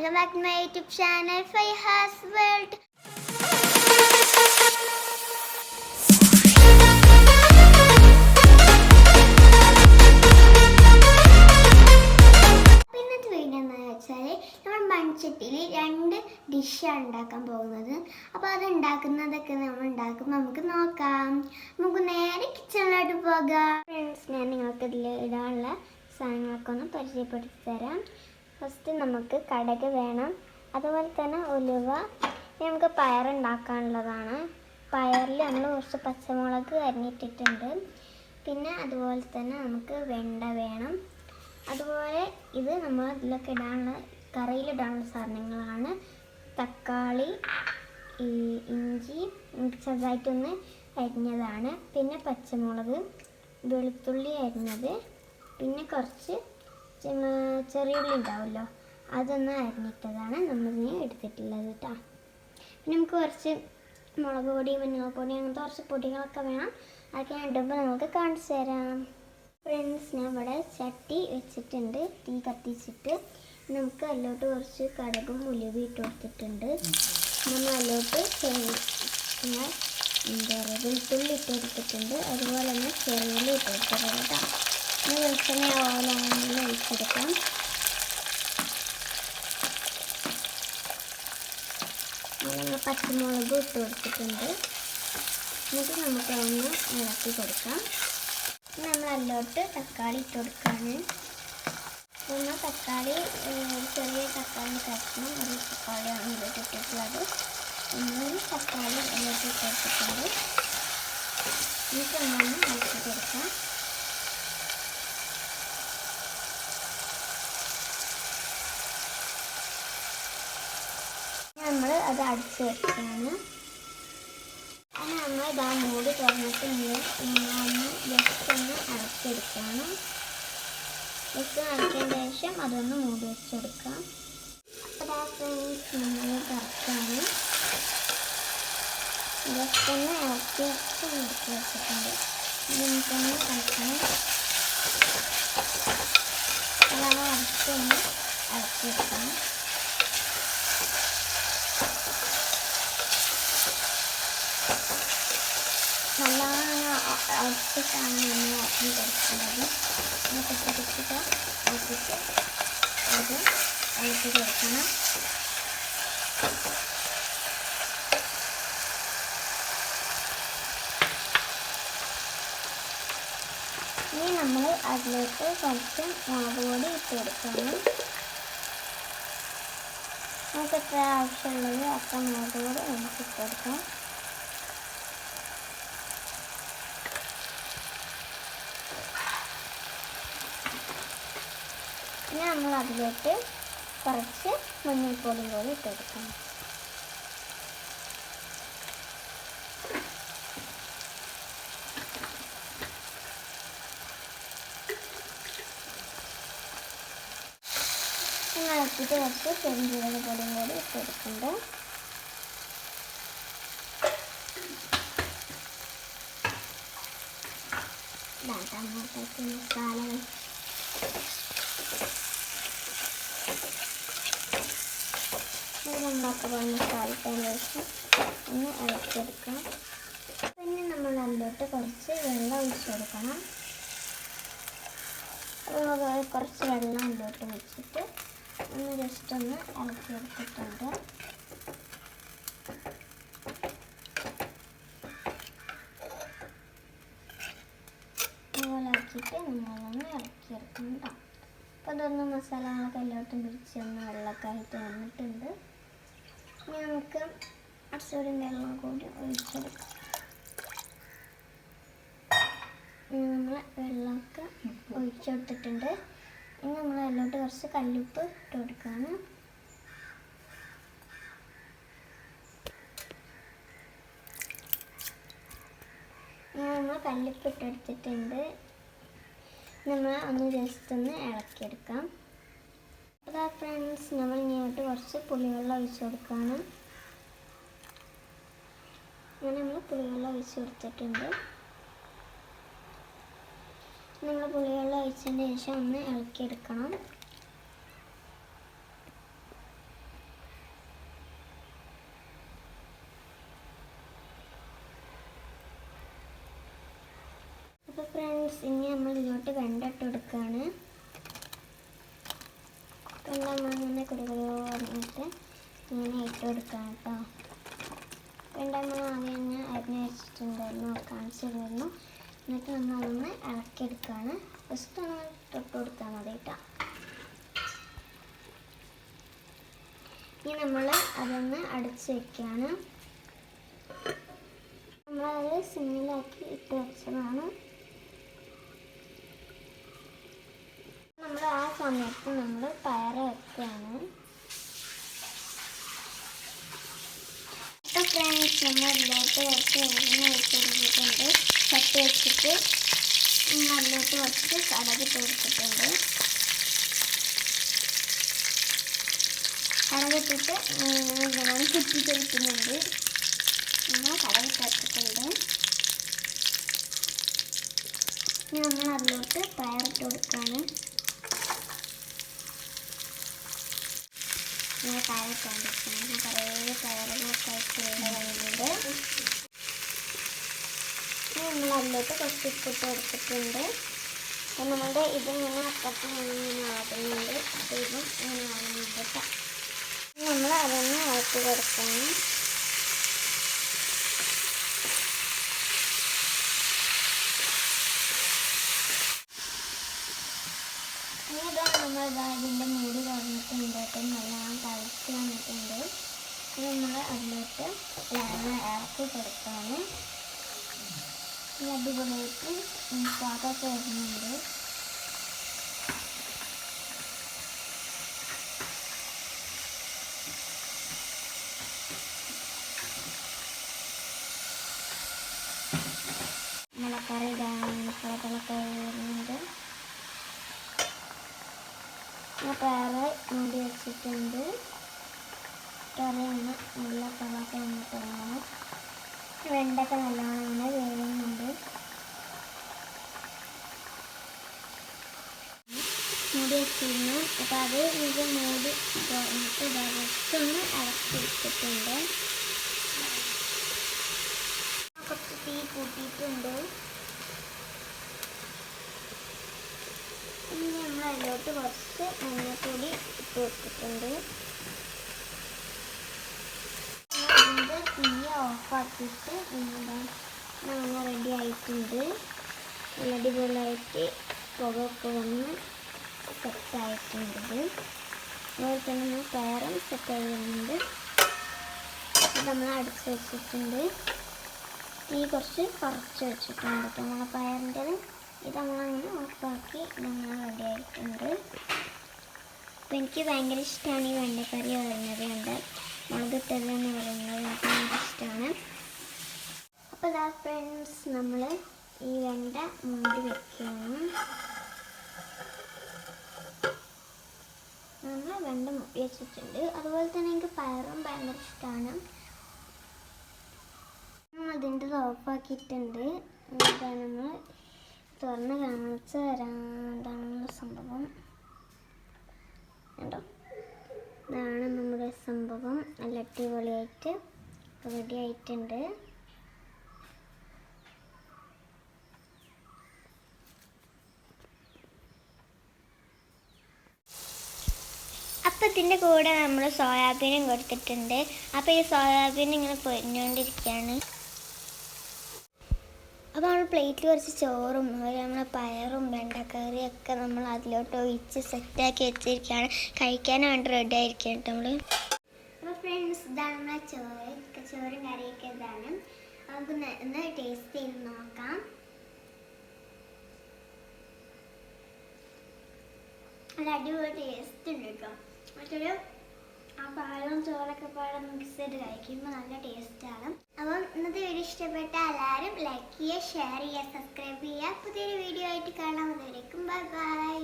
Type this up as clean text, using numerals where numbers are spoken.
Welcome back to my YouTube channel ഫൈഹാസ് world. ഇന്നത്തെ video എന്താണെന്ന് വെച്ചാൽ നമ്മൾ മൺചട്ടിയിൽ 2 ഡിഷാണ് ഉണ്ടാക്കാൻ പോകുന്നത്. അപ്പോൾ അത് ഉണ്ടാക്കുന്നതൊക്കെ നമുക്ക് നോക്കാം. നമുക്ക് നേരെ കിച്ചണിലോട്ട് പോകാം. ഫ്രണ്ട്സ്, ഞാൻ നിങ്ങൾക്ക് ഇതിൽ ഇടാനുള്ള സാധനങ്ങളൊക്കെ ഒന്ന് പരിചയപ്പെടുത്തി തരാം. ഫസ്റ്റ് നമുക്ക് കടുക് വേണം, അതുപോലെ തന്നെ ഉലുവ. നമുക്ക് പയറുണ്ടാക്കാനുള്ളതാണ്. പയറിൽ നമ്മൾ കുറച്ച് പച്ചമുളക് അരിഞ്ഞിട്ടിട്ടുണ്ട്. പിന്നെ അതുപോലെ തന്നെ നമുക്ക് വെണ്ട വേണം. അതുപോലെ ഇത് നമ്മൾ ഇതിലൊക്കെ ഇടാനുള്ള കറിയിലിടാനുള്ള സാധനങ്ങളാണ്. തക്കാളി, ഇഞ്ചി ചെറുതായിട്ടൊന്ന് അരിഞ്ഞതാണ്. പിന്നെ പച്ചമുളക്, വെളുത്തുള്ളി അരിഞ്ഞത്, പിന്നെ കുറച്ച് ചെറിയ ഉള്ളി ഉണ്ടാവുമല്ലോ, അതൊന്ന് അരിഞ്ഞിട്ടതാണ് നമ്മളിനി എടുത്തിട്ടുള്ളത് കേട്ടോ. പിന്നെ നമുക്ക് കുറച്ച് മുളക് പൊടി, മഞ്ഞൾപ്പൊടി, അങ്ങനത്തെ കുറച്ച് പൊടികളൊക്കെ വേണം. അതൊക്കെ ഞാൻ ഇടുമ്പോൾ നമുക്ക് കാണിച്ചു തരാം. ഫ്രണ്ട്സ്, ഞാൻ ഇവിടെ ചട്ടി വെച്ചിട്ടുണ്ട്, തീ കത്തിച്ചിട്ട്. നമുക്ക് അതിലോട്ട് കുറച്ച് കടുകും ഉലുവയും ഇട്ട് കൊടുത്തിട്ടുണ്ട്. നമ്മൾ അതിലോട്ട് എന്താ പറയുക, വെളുത്തുള്ളി ഇട്ട് കൊടുത്തിട്ടുണ്ട്. അതുപോലെ തന്നെ ചെറിയ ഉള്ളി ഇട്ട് കൊടുത്തിട്ടുണ്ട് കേട്ടോ. വെളിച്ചെണ്ണ ഓലാണെങ്കിൽ ഒഴിച്ചെടുക്കാം. നമ്മൾ പച്ചമുളക് ഇട്ട് കൊടുത്തിട്ടുണ്ട്. എന്നിട്ട് നമുക്കതൊന്ന് ഇളക്കി കൊടുക്കാം. നമ്മൾ അതിലോട്ട് തക്കാളി ഇട്ട് കൊടുക്കുകയാണ്. നമ്മൾ തക്കാളി ചെറിയ തക്കാളി കഷ്ണം, ഒരു തക്കാളിയാണ് ഇതിലോട്ട് ഇട്ടിട്ടുള്ളത്. ഒരു തക്കാളി അതിലോട്ട് ഇട്ട് കൊടുത്തിട്ടുണ്ട്. എന്നിട്ട് നമ്മളൊന്ന് ഇളക്കി കൊടുക്കാം. നമ്മൾ അത് അടിച്ച് വെക്കുകയാണ്. അങ്ങനെ നമ്മൾ ഇതാ മൂടി തുറന്നിട്ട് ഒന്ന് ജസ്റ്റ് ഒന്ന് ഇളക്കിയെടുക്കുകയാണ്. ജസ്റ്റ് ഇളക്കിയതിന് ശേഷം അതൊന്ന് മൂടി വെച്ചെടുക്കാം. അപ്പോൾ ഫ്രണ്ട്സ്, നമ്മൾ കറക്റ്റാണ്. ജസ്റ്റ് ഒന്ന് ഇളക്കി വെച്ചിട്ടുണ്ട്. നമുക്കൊന്ന് ഇളക്കണം. അതാണ് അടുത്തൊന്ന് ഇളക്കിയെടുക്കണം. നല്ലോണം അടച്ചിട്ടാണ് നമ്മൾ ഇളക്കി കൊടുക്കുന്നത്. കുത്തിട്ട് ഇളക്കിയിട്ട് അത് ഇളക്കി കൊടുക്കണം. ഇനി നമ്മൾ അതിലേക്ക് കുറച്ച് മുളക് പൊടി ഇട്ട് കൊടുക്കണം. നമുക്ക് എത്ര ആവശ്യമുള്ളത് അത്ര മുളക് പൊടി നമുക്ക് ഇട്ട് കൊടുക്കാം. പിന്നെ നമ്മൾ അതിലേക്ക് കുറച്ച് മഞ്ഞൾപ്പൊടി കൂടി ഇട്ട് കൊടുക്കണം. ഇളക്കിയിട്ട് കുറച്ച് പെരുംജീരക പൊടിയും കൂടി ഇട്ട് കൊടുക്കുന്നുണ്ട്. മസാലകൾ നമ്മളൊക്കെ മസാലത്തിന് ശേഷം ഒന്ന് ഇളക്കിയെടുക്കാം. പിന്നെ നമ്മൾ അതിലോട്ട് കുറച്ച് വെള്ളം ഒഴിച്ച് കൊടുക്കണം. കുറച്ച് വെള്ളം അതിലോട്ട് വെച്ചിട്ട് ഒന്ന് ജസ്റ്റ് ഒന്ന് ഇളക്കിയെടുത്തിട്ടുണ്ട്. അതുപോലെ ആക്കിയിട്ട് നമ്മളൊന്ന് ഇളക്കിയെടുക്കുന്നുണ്ടോ. അപ്പോൾ അതൊന്ന് മസാലകളൊക്കെ എല്ലാവട്ടും പിടിച്ച് ഒന്ന് വെള്ളമൊക്കെ ആയിട്ട് വന്നിട്ടുണ്ട്. ഇനി നമുക്ക് അടിച്ചോടും വെള്ളം കൂടി ഒഴിച്ചെടുക്കാം. നമ്മൾ വെള്ളമൊക്കെ ഒഴിച്ചെടുത്തിട്ടുണ്ട്. ഇനി നമ്മൾ അതിലോട്ട് കുറച്ച് കല്ലുപ്പ് ഇട്ട് കൊടുക്കുകയാണ്. നമ്മൾ കല്ലുപ്പ് ഇട്ടെടുത്തിട്ടുണ്ട്. നമ്മൾ ഒന്ന് ജസ്റ്റ് ഒന്ന് ഇളക്കിയെടുക്കാം. അപ്പോൾ ഫ്രണ്ട്സ്, നമ്മൾ ഇങ്ങോട്ട് കുറച്ച് പുളിവെള്ളം ഒഴിച്ച് കൊടുക്കുകയാണ്. അങ്ങനെ നമ്മൾ പുളിവെള്ളം ഒഴിച്ച് കൊടുത്തിട്ടുണ്ട്. നമ്മൾ പുളിവെള്ളം ഒഴിച്ചതിന് ശേഷം ഒന്ന് ഇളക്കിയെടുക്കണം. ഫ്രണ്ട്സ്, ഇനി നമ്മൾ ഇതിലോട്ട് വെണ്ട ഇട്ട് കൊടുക്കുകയാണ്. വെണ്ട നമ്മളിങ്ങനെ കുരുകുരു പറഞ്ഞിട്ട് ഇങ്ങനെ ഇട്ട് കൊടുക്കാം കേട്ടോ. വെണ്ട നമ്മൾ ആദ്യം തന്നെ അരിഞ്ഞ് വെച്ചിട്ടുണ്ടായിരുന്നു, കാണിച്ചിരുന്നു. എന്നിട്ട് നമ്മളൊന്ന് ഇളക്കിയെടുക്കുകയാണ്. ജസ്റ്റ് ഒന്ന് തൊട്ട് കൊടുത്താൽ മതി കേട്ടോ. ഇനി നമ്മൾ അതൊന്ന് അടച്ച് വയ്ക്കുകയാണ്. നമ്മളത് സിമ്മിലാക്കി ഇട്ട് വെച്ചതാണ്. നമ്മൾ ആ സമയത്ത് നമ്മൾ പയർ വെക്കുകയാണ്. അപ്പോൾ ഫ്രണ്ട്സ്, നമ്മൾ ഇതിലോട്ട് കുറച്ച് എണ്ണ വെച്ചിട്ടുണ്ട്. ചട്ടി വെച്ചിട്ട് അതിലോട്ട് കുറച്ച് കടുകിട്ട് കൊടുത്തിട്ടുണ്ട്. കടുകിട്ടിട്ട് ഇങ്ങനെ കുത്തിച്ചൊഴിക്കുന്നുണ്ട്. നമ്മൾ കടുകിട്ട് വെച്ചിട്ടുണ്ട്. ഇനി നമ്മൾ അതിലോട്ട് പയറിട്ട് കൊടുക്കുകയാണ്. ഇങ്ങനെ പയറിട്ട് കൊടുക്കുകയാണ്. കുറേ പയറുകളൊക്കെ ആയിട്ട് വരുന്നുണ്ട്. ഇനി നമ്മൾ അതിലോട്ട് കുറച്ച് ഉപ്പിട്ട് കൊടുത്തിട്ടുണ്ട്. അപ്പം നമ്മുടെ ഇതിങ്ങനെ അപ്പുറത്ത് ഇങ്ങനെ ആകുന്നുണ്ട്. അപ്പോൾ ഇതും ഇങ്ങനെ ആകുന്നുണ്ട് കേട്ടോ. നമ്മൾ അതൊന്ന് ഇളക്കി കൊടുക്കണം. നമ്മൾ ഇതിൻ്റെ മൂടി തുറന്നിട്ടുണ്ട്. അപ്പം നല്ലോണം തിളച്ച് വന്നിട്ടുണ്ട്. നമ്മൾ അതിലോട്ട് ഇളക്കി കൊടുക്കുകയാണ്. അടിപൊളിയായിട്ട് പാകമൊക്കെ വരുന്നുണ്ട്. മുളക്കറി തിളക്കളൊക്കെ വരുന്നുണ്ട്. പയറ് മൂടി വെച്ചിട്ടുണ്ട്. കറിയാണ് നല്ല കളറൊക്കെ വന്നിട്ടുള്ളതാണ്. വെണ്ടൊക്കെ നല്ലോണം ഇങ്ങനെ വേവുന്നുണ്ട്. മൂടി വെച്ചിരുന്നു. അപ്പോൾ അത് ഇത് മൂടി തുറന്നിട്ട് ജസ്റ്റൊന്ന് ഇളക്കി വെച്ചിട്ടുണ്ട്. കുറച്ച് തീ കൂട്ടിയിട്ടുണ്ട്. ഇനി നമ്മൾ അതിലോട്ട് കുറച്ച് മഞ്ഞൾപ്പൊടി ഇട്ട് കൊടുത്തിട്ടുണ്ട്. ഇതിൻ്റെ തീ ഓഫാക്കിയിട്ട് നമ്മൾ റെഡി ആയിട്ടുണ്ട്. നല്ല അടിപൊളിയായിട്ട് പുകയൊക്കെ വന്ന് സെറ്റായിട്ടുണ്ട്. അതുപോലെ തന്നെ നമ്മൾ പയറും സെറ്റായി വരുന്നുണ്ട്. നമ്മൾ അടച്ച് വെച്ചിട്ടുണ്ട്. തീ കുറച്ച് വെച്ചിട്ടുണ്ട്. നമ്മളെ പയറിൻ്റെ ഇത് നമ്മളങ്ങനെ ഓഫാക്കി നമ്മൾ റെഡി ആയിട്ടുണ്ട്. അപ്പോൾ എനിക്ക് ഭയങ്കര ഇഷ്ടമാണ് ഈ വെണ്ടക്കറി പറയുന്നത്. ഉണ്ട് മുളകിട്ടതെന്ന് പറയുന്നത് എനിക്ക് ഭയങ്കര ഇഷ്ടമാണ്. അപ്പോൾ ഇതാ ഫ്രണ്ട്സ്, നമ്മൾ ഈ വെണ്ട മൂടി വെക്കുകയാണ്. നമ്മൾ വെണ്ട മൂടി വെച്ചിട്ടുണ്ട്. അതുപോലെ തന്നെ എനിക്ക് പയറും ഭയങ്കര ഇഷ്ടമാണ്. അതിൻ്റെ ഓഫാക്കിയിട്ടുണ്ട്. ഇതാണ് നമ്മൾ തുറന്ന് കാണിച്ച് തരാം. ഇതാണ് സംഭവം കേട്ടോ. ഇതാണ് നമ്മുടെ സംഭവം. നല്ല അടിപൊളിയായിട്ട് റെഡി ആയിട്ടുണ്ട്. അപ്പോൾ ഇതിൻ്റെ കൂടെ നമ്മൾ സോയാബീനും കൊടുത്തിട്ടുണ്ട്. അപ്പോൾ ഈ സോയാബീൻ ഇങ്ങനെ പൊരിഞ്ഞുകൊണ്ടിരിക്കുകയാണ്. അപ്പോൾ നമ്മൾ പ്ലേറ്റിൽ കുറച്ച് ചോറും അതുപോലെ നമ്മളെ പയറും വെണ്ടക്കറിയൊക്കെ നമ്മൾ അതിലോട്ട് ഒഴിച്ച് സെറ്റാക്കി വെച്ചിരിക്കുകയാണ്. കഴിക്കാൻ വേണ്ടി റെഡി ആയിരിക്കും നമ്മൾ. അപ്പോൾ ഫ്രണ്ട്സ്, ഇതാണ് നമ്മളെ ചോറും കറിയൊക്കെ ഇതാണ്. നമുക്ക് ഒന്ന് ടേസ്റ്റ് ചെയ്ത് നോക്കാം. നല്ല അടിപൊളി ടേസ്റ്റ് ഉണ്ട് കേട്ടോ. മറ്റൊരു ആ പാലും ചോറൊക്കെ പാടെ മിക്സ് ചെയ്ത് കഴിക്കുമ്പോൾ നല്ല ടേസ്റ്റാണ്. അപ്പം ഇന്നത്തെ വീഡിയോ ഇഷ്ടപ്പെട്ട എല്ലാവരും ലൈക്ക് ചെയ്യുക, ഷെയർ ചെയ്യുക, സബ്സ്ക്രൈബ് ചെയ്യുക. പുതിയൊരു വീഡിയോ ആയിട്ട് കാണാം. അതുവരേക്കും ബൈ ബൈ.